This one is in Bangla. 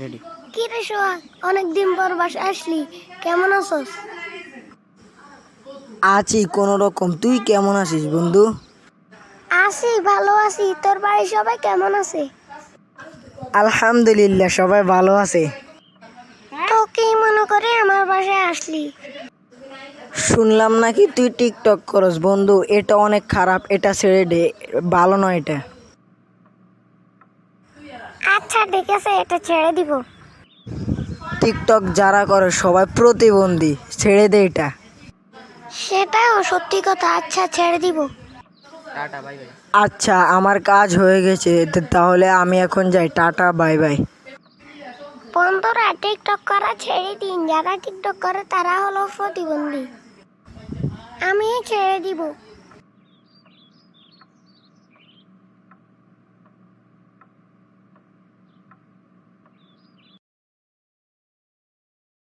রেডি। কি রে সোহাগ, অনেকদিন পর বাসায় আসলি, কেমন আছস? আছি কোনো রকম। তুই কেমন আছিস বন্ধু? আছি, ভালো আছি। তোর বাড়ির সবাই কেমন আছে? আলহামদুলিল্লাহ, সবাই ভালো আছে। তো কি মনে করে আমার বাসায় আসলি? শুনলাম নাকি তুই টিকটক করস বন্ধু। এটা অনেক খারাপ, এটা ছেড়ে দে, ভালো নয় এটা। আচ্ছা ঠিক আছে, এটা ছেড়ে দিব। টিকটক যারা করে সবাই প্রতিবন্ধী, ছেড়ে দে এটা। সেটাও সত্যি কথা। আচ্ছা ছেড়ে দিব। আচ্ছা, আমার কাজ হয়ে গেছে, তাহলে আমি এখন যাই। Tata, bye bye. বন্ধুরা, টিকটক করা ছেড়ে দিন। যারা টিকটক করে তারা হলো প্রতিবন্ধী। আমি ছেড়ে দিব।